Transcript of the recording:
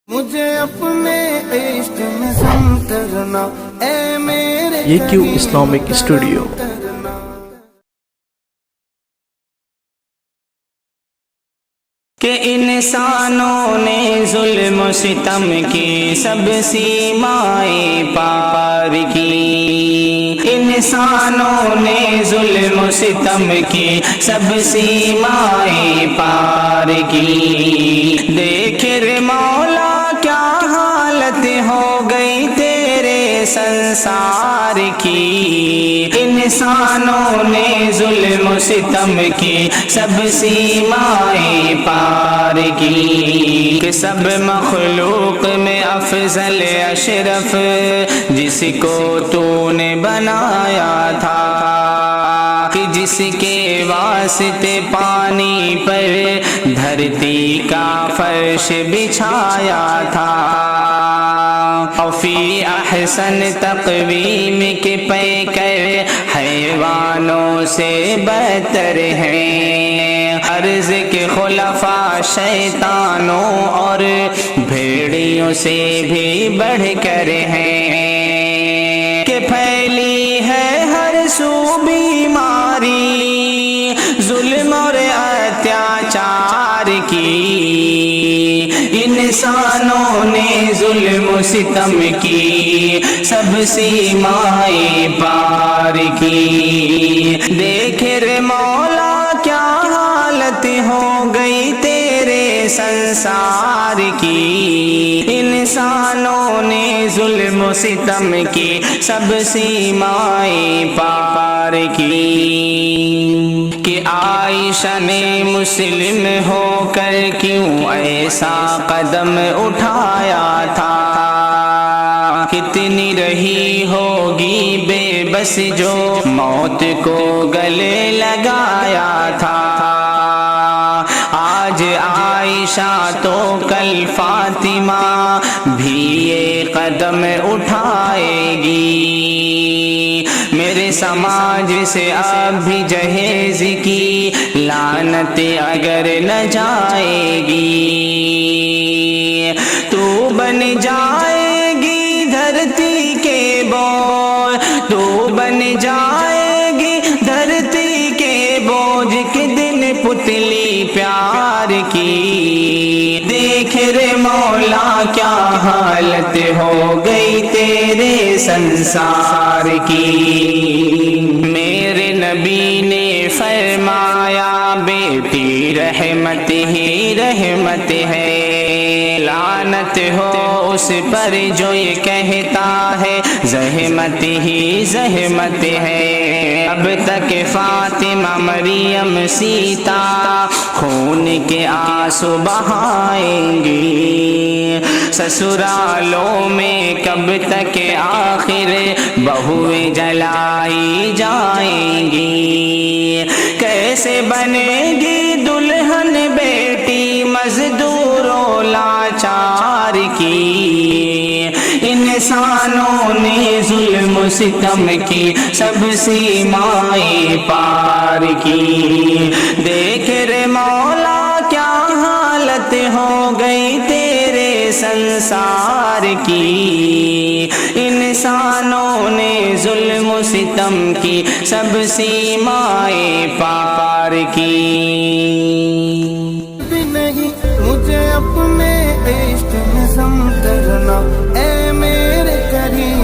مجھے اپنے عشق میں سم کرنا اے میرے یہ کیوں اسلامک اسٹوڈیو۔ کہ انسانوں نے ظلم و ستم کی سب سیمائیں پار کی، انسانوں نے ظلم و ستم کی سب سیمائیں پار کی۔ دیکھ رے مولا کیا حالت ہو گئی تیرے سنسار کی، انسانوں نے ظلم و ستم کی سب سیمائیں پار کی۔ کہ سب مخلوق میں افضل اشرف جس کو تو نے بنایا تھا، کہ جس کے واسطے پانی پر دھرتی کا فرش بچھایا تھا، اور فی احسن تقویم کے پیکر حیوانوں سے بہتر ہیں، عرض کے خلفاء شیطانوں اور بھیڑیوں سے بھی بڑھ کر ہیں، کہ پھیلی ہے ہر سو بیماری ظلم اور اتیاچار کی، انسانوں نے ظلم و ستم کی سب سیمائیں پار کی۔ دیکھ رے مولا کیا حالت ہو گئی تیرے سنسار کی، انسانوں نے ظلم و ستم کی سب سیمائیں پار کی۔ کہ عائشہ نے مسلم ہو کر کیوں ایسا قدم اٹھایا تھا، کتنی رہی ہوگی بے بس جو موت کو گلے لگایا تھا، آج عائشہ تو کل فاطمہ بھی یہ قدم اٹھائے گی، میرے سماج سے اب بھی جہیز کی لعنت اگر نہ جائے گی، تو بن جائے گی دھرتی کے بوجھ، تو بن جائے گی دھرتی کے بوجھ کے دن پتلی پیار کی۔ دیکھ رے مولا کیا حالت ہو گئی تیرے سنسار کی، میرے نبی نے فرمایا بیٹی رحمت ہی رحمت ہے، لعنت ہو اس پر جو یہ کہتا ہے زحمت ہی زحمت ہے۔ اب تک فاطمہ مریم سیتا خون کے آنسو بہائیں گی، سسرالوں میں کب تک آخر بہویں جلائی جائیں گی، کیسے بنے گی دلہن بیٹی مزدور و لاچار کی، انسانوں نے ظلم و ستم کی سب سیمائیں پار کی۔ دیکھ رے مولا کیا حالت ہو گئی تیرے سنسار کی، انسانوں نے ظلم و ستم کی سب سیمائیں پار کی۔ بھی نہیں مجھے اپنے عشق میں سم کرنا